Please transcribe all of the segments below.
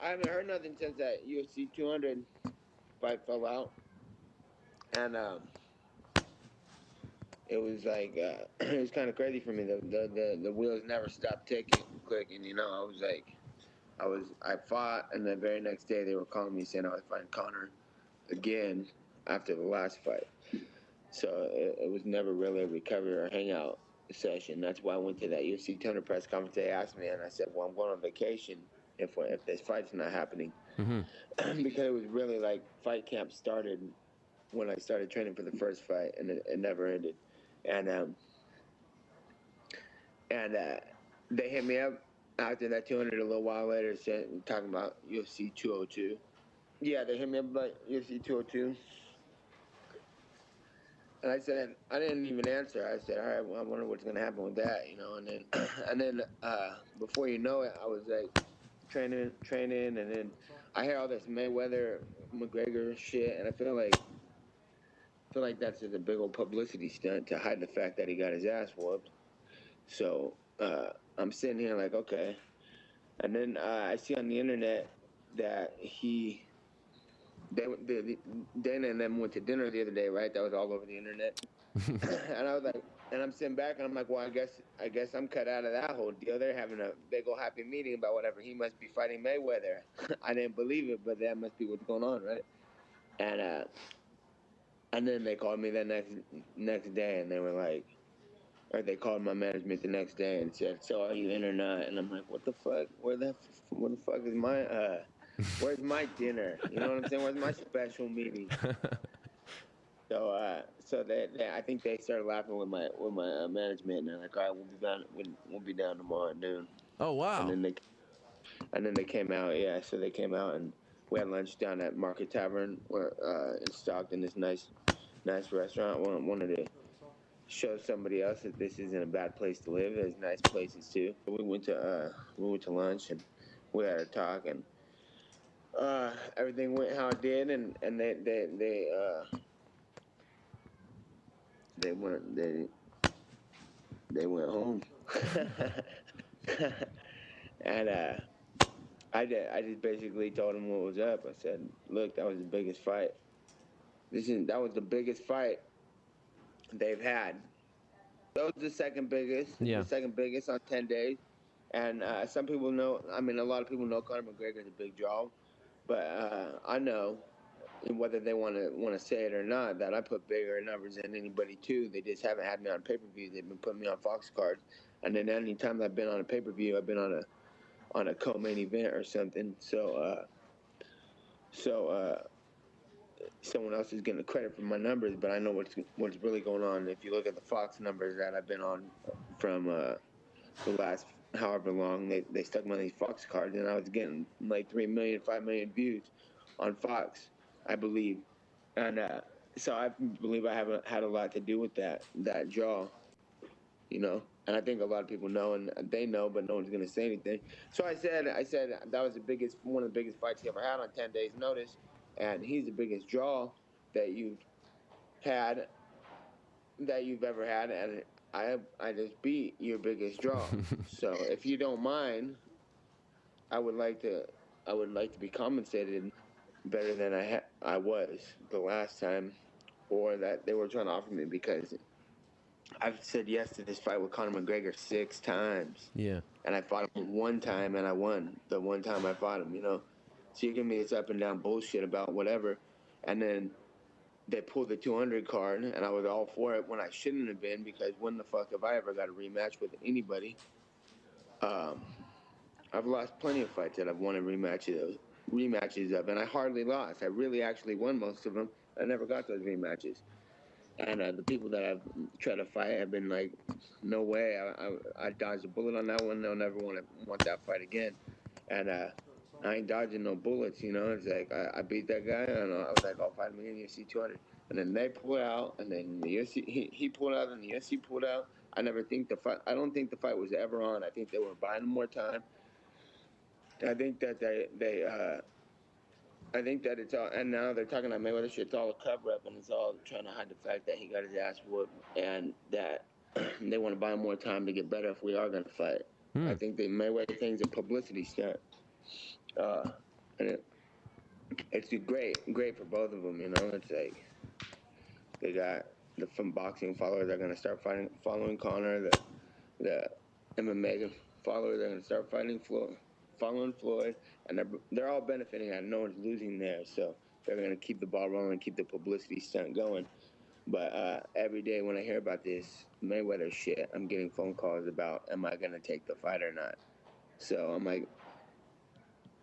I haven't heard nothing since that UFC 200 fight fell out, and it was like it was kind of crazy for me. The wheels never stopped clicking. You know, I fought, and the very next day they were calling me saying I was fighting Conor again after the last fight. So it was never really a recovery or hangout session. That's why I went to that UFC 200 press conference. They asked me, and I said, "Well, I'm going on vacation if this fight's not happening," because it was really like fight camp started when I started training for the first fight, and it never ended. And and they hit me up after that 200 a little while later, talking about UFC 202. Yeah, they hit me up about UFC 202. And I said, I didn't even answer. I said, all right, well, I wonder what's going to happen with that, you know. And then, before you know it, I was like training, and then I hear all this Mayweather, McGregor shit, and I feel like that's just a big old publicity stunt to hide the fact that he got his ass whooped. So I'm sitting here like, okay. And then I see on the internet that Dana and them went to dinner the other day, right? That was all over the internet. And I was like, and I'm sitting back and I'm like, well, I guess I'm cut out of that whole deal. They're having a big old happy meeting about whatever. He must be fighting Mayweather. I didn't believe it, but that must be what's going on, right? And then they called me the next day, and they were like, or they called my management the next day and said, "So are you in or not?" And I'm like, "What the fuck? Where the fuck is my where's my dinner? You know what I'm saying? Where's my special meeting?" So I think they started laughing with my management, and they're like, "All right, we'll be down tomorrow at noon." Oh, And wow. then they came out, yeah. So they came out and we had lunch down at Market Tavern, where in Stockton, this nice restaurant. Wanted to show somebody else that this isn't a bad place to live. There's nice places too. We went to lunch, and we had a talk, and everything went how it did, and they went they went home. And I just basically told him what was up. I said, "Look, that was the biggest fight. That was the biggest fight they've had. That was the second biggest. The Yeah. second biggest on 10 days." And some people know. I mean, a lot of people know Conor McGregor is a big draw, but I know, and whether they want to say it or not, that I put bigger numbers than anybody too. They just haven't had me on pay per view. They've been putting me on Fox cards, and then anytime I've been on a pay per view, I've been on a co-main event or something. So someone else is getting the credit for my numbers, but I know what's really going on. If you look at the Fox numbers that I've been on from the last however long, they stuck me on these Fox cards, and I was getting like 3 million, 5 million views on Fox, I believe. And so I believe I have had a lot to do with that draw, you know. And I think a lot of people know, and they know, but no one's gonna say anything. So I said that was one of the biggest fights he ever had on 10 days' notice, and he's the biggest draw that had you've ever had, and I just beat your biggest draw. So if you don't mind, I would like to be compensated better than I was the last time, or that they were trying to offer me, because I've said yes to this fight with Conor McGregor 6 times, Yeah. and I fought him one time and I won the one time I fought him. You know, so you give me this up and down bullshit about whatever, and then they pulled the 200 card, and I was all for it when I shouldn't have been, because when the fuck have I ever got a rematch with anybody? Um, I've lost plenty of fights that I've won rematches of, and I hardly lost. I really actually won most of them. I never got those rematches. And the people that I've tried to fight have been like, no way. I dodged a bullet on that one. They'll never want that fight again. And I ain't dodging no bullets, you know. It's like I beat that guy, and I was like, "I'll fight him again, UFC 200." And then they pulled out, and then the UFC he pulled out, and the UFC pulled out. I don't think the fight was ever on. I think they were buying more time. I think that I think that it's all, and now they're talking about Mayweather shit. It's all a cover up, and it's all trying to hide the fact that he got his ass whooped, and that they want to buy more time to get better if we are going to fight. I think the Mayweather thing's a publicity stunt. And it's great for both of them. You know, it's like they got the from boxing followers are gonna start following Conor. The MMA followers are gonna start following Floyd, and they're all benefiting. And no one's losing there, so they're gonna keep the ball rolling, keep the publicity stunt going. But every day when I hear about this Mayweather shit, I'm getting phone calls about, am I gonna take the fight or not? So I'm like,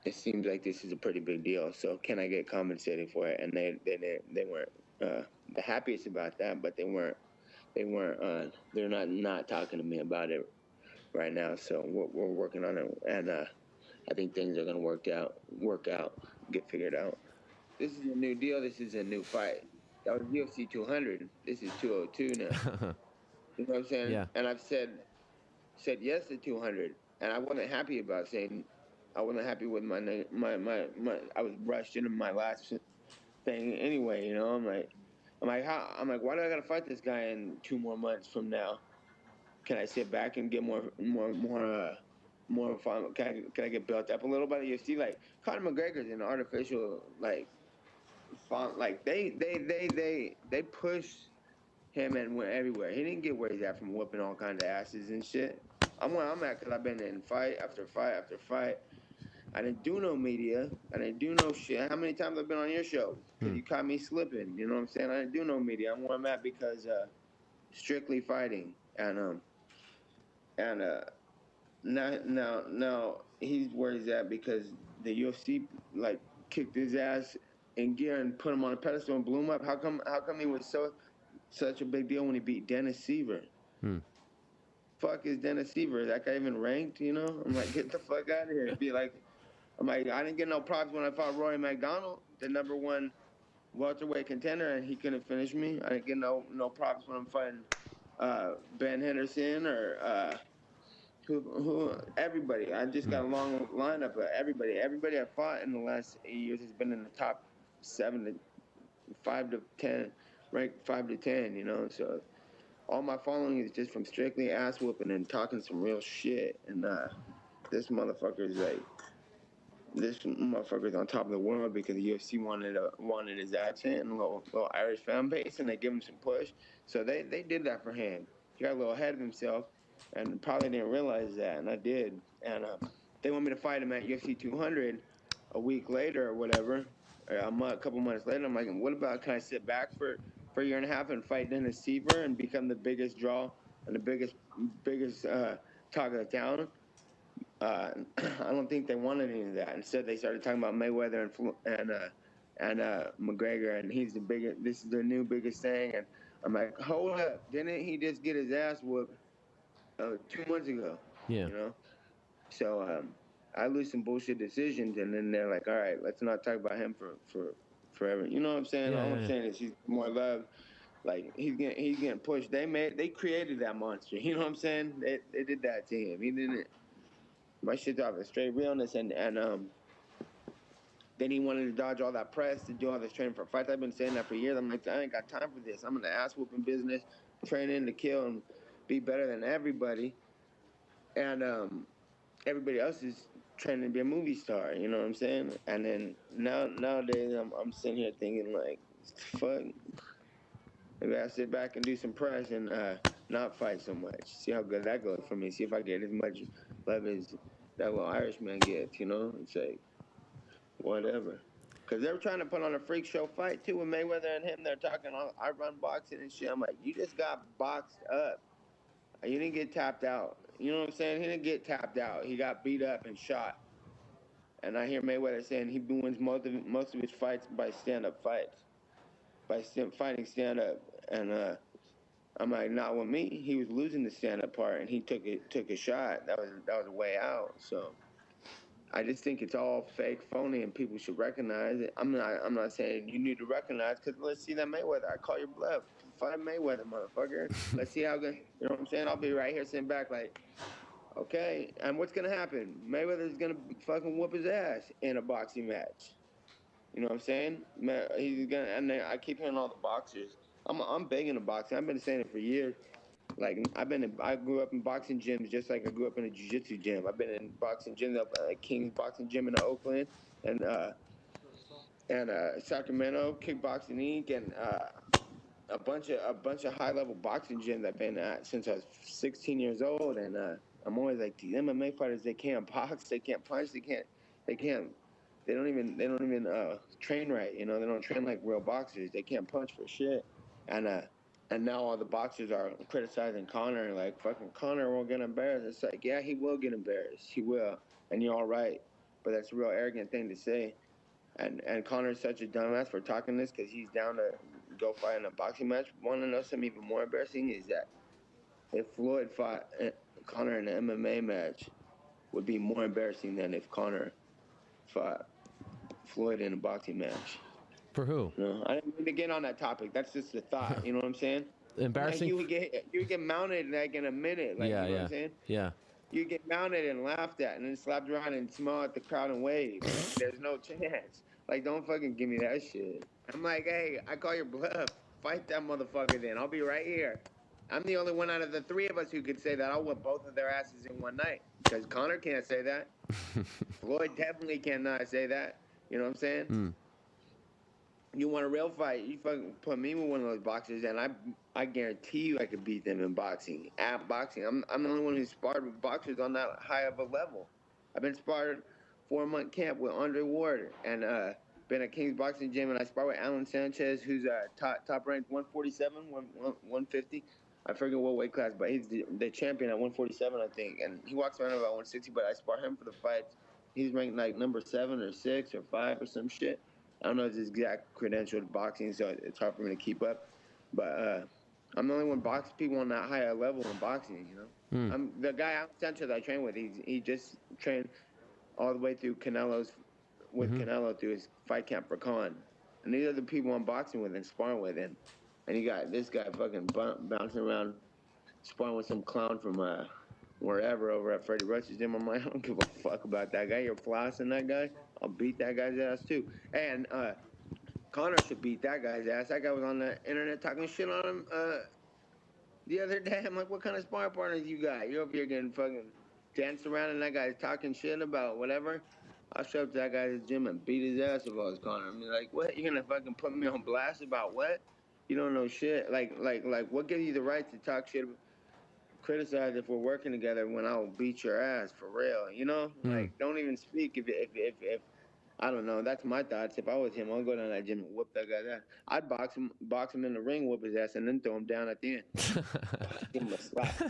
it seems like this is a pretty big deal. So can I get compensated for it? And they weren't the happiest about that, but they're not talking to me about it right now. So we're working on it, and I think things are gonna work out, get figured out. This is a new deal. This is a new fight. That was UFC 200. This is 202 now. You know what I'm saying? Yeah. And I've said yes to 200, and I wasn't happy about saying. I wasn't happy with my. I was rushed into my last thing anyway. You know, why do I gotta fight this guy in 2 more months from now? Can I sit back and get more fun? Can I get built up a little by the UFC? Like Conor McGregor's an artificial like font. Like they push him and went everywhere. He didn't get where he's at from whooping all kinds of asses and shit. I'm where I'm at because I've been in fight after fight after fight. I didn't do no media. I didn't do no shit. How many times I've been on your show? Because Hmm. you caught me slipping. You know what I'm saying? I didn't do no media. I'm where I'm at because strictly fighting. And now he's where he's at because the UFC like kicked his ass in gear and put him on a pedestal and blew him up. How come he was such a big deal when he beat Dennis Seaver? Hmm. Fuck is Dennis Seaver? Is that guy even ranked? You know? I'm like, get the fuck out of here. Be like, I'm like, I didn't get no props when I fought Roy McDonald, the #1 welterweight contender, and he couldn't finish me. I didn't get no props when I'm fighting Ben Henderson or who everybody. I just Hmm. got a long lineup of everybody. Everybody I fought in the last 8 years has been in the top 5 to 10, ranked 5 to 10. You know, so all my following is just from strictly ass whooping and talking some real shit. And this motherfucker is like, this motherfucker's on top of the world because the UFC wanted his accent and a little Irish fan base, and they give him some push. So they did that for him. He got a little ahead of himself, and probably didn't realize that, and I did. And they want me to fight him at UFC 200 a week later or whatever, or a couple months later. I'm like, what about can I sit back for a year and a half and fight Dennis Seaver and become the biggest draw and the biggest talk of the town? I don't think they wanted any of that. Instead, they started talking about Mayweather and McGregor, and he's the biggest. This is the new biggest thing. And I'm like, hold up, didn't he just get his ass whooped 2 months ago? Yeah. You know. So I lose some bullshit decisions, and then they're like, all right, let's not talk about him for forever. You know what I'm saying? Yeah. All Yeah. I'm Yeah. saying is he's more love. Like he's getting pushed. They created that monster. You know what I'm saying? They did that to him. He didn't. My shit's off the straight realness, and then he wanted to dodge all that press to do all this training for fights. I've been saying that for years. I'm like, I ain't got time for this. I'm in the ass whooping business, training to kill and be better than everybody, and everybody else is training to be a movie star. You know what I'm saying? And then nowadays, I'm sitting here thinking like, fuck, maybe I sit back and do some press and not fight so much. See how good that goes for me. See if I get as much love as that little Irishman gets. You know, it's like whatever. Because they were trying to put on a freak show fight too with Mayweather and him. They're talking, I run boxing and shit. I'm like, you just got boxed up. You didn't get tapped out. You know what I'm saying? He didn't get tapped out. He got beat up and shot. And I hear Mayweather saying he wins most of his fights by stand up fights, by fighting stand up. And I'm like, not with me. He was losing the stand up part, and he took a shot. That was a way out. So I just think it's all fake, phony, and people should recognize it. I'm not saying you need to recognize because let's see that Mayweather. I call your bluff. Fight Mayweather, motherfucker. Let's see how good. You know what I'm saying? I'll be right here sitting back like, okay. And what's gonna happen? Mayweather's gonna fucking whoop his ass in a boxing match. You know what I'm saying? He's gonna. And I keep hearing all the boxers. I'm big into boxing. I've been saying it for years. Like I grew up in boxing gyms just like I grew up in a jiu-jitsu gym. I've been in boxing gyms up at King's Boxing Gym in Oakland, and and Sacramento Kickboxing Inc. and a bunch of high level boxing gyms I've been at since I was 16 years old, and I'm always like, the MMA fighters, they can't box, they can't punch, they can't, they don't even train right, you know, they don't train like real boxers, they can't punch for shit, and now all the boxers are criticizing Conor, like, fucking Conor won't get embarrassed. It's like, yeah, he will get embarrassed, he will, and you're all right, but that's a real arrogant thing to say. And Conor's such a dumbass for talking this because he's down to go fight in a boxing match. Want to know something even more embarrassing is that if Floyd fought Conor in an MMA match, would be more embarrassing than if Conor fought Floyd in a boxing match. For who? No, I didn't mean to get on that topic. That's just a thought. You know what I'm saying? Embarrassing. Like you would get mounted like in a minute. Like, yeah, you know yeah, what I'm saying? yeah. You get mounted and laughed at, and then slapped around and smile at the crowd and wave. There's no chance. Like, don't fucking give me that shit. I'm like, hey, I call your bluff. Fight that motherfucker then. I'll be right here. I'm the only one out of the three of us who could say that. I'll whip both of their asses in one night. Because Conor can't say that. Floyd definitely cannot say that. You know what I'm saying? Mm. You want a real fight, you fucking put me with one of those boxers, and I guarantee you I could beat them in boxing. At boxing, I'm the only one who's sparred with boxers on that high of a level. I've been sparred 4-month camp with Andre Ward, and been at King's Boxing Gym, and I sparred with Alan Sanchez, who's top ranked 147, 150. I forget what weight class, but he's the champion at 147, I think, and he walks around about 160. But I sparred him for the fights. He's ranked like number 7 or 6 or 5 or some shit. I don't know his exact credential to boxing, so it's hard for me to keep up. But I'm the only one boxing people on that higher level in boxing, you know? Mm. I'm the guy out Sanchez I train with. He just trained all the way through Canelo's with Canelo through his fight camp for Khan. And these are the people I'm boxing with and sparring with. And you got this guy fucking bouncing around sparring with some clown from wherever over at Freddie Rush's gym. I'm like, I don't give a fuck about that guy. You're flossing that guy. I'll beat that guy's ass too. And Conor should beat that guy's ass. That guy was on the internet talking shit on him the other day. I'm like, what kind of sparring partners you got? You're over here getting fucking danced around and that guy's talking shit about whatever. I'll show up to that guy's gym and beat his ass if I was Conor. I mean, like, what? You're gonna fucking put me on blast about what? You don't know shit. Like, what gives you the right to talk shit, criticize if we're working together when I'll beat your ass for real? You know, like, don't even speak if I don't know. That's my thoughts. If I was him, I'll go down that gym and whoop that guy's ass. I'd box him in the ring, whoop his ass, and then throw him down at the end. Give him a slap.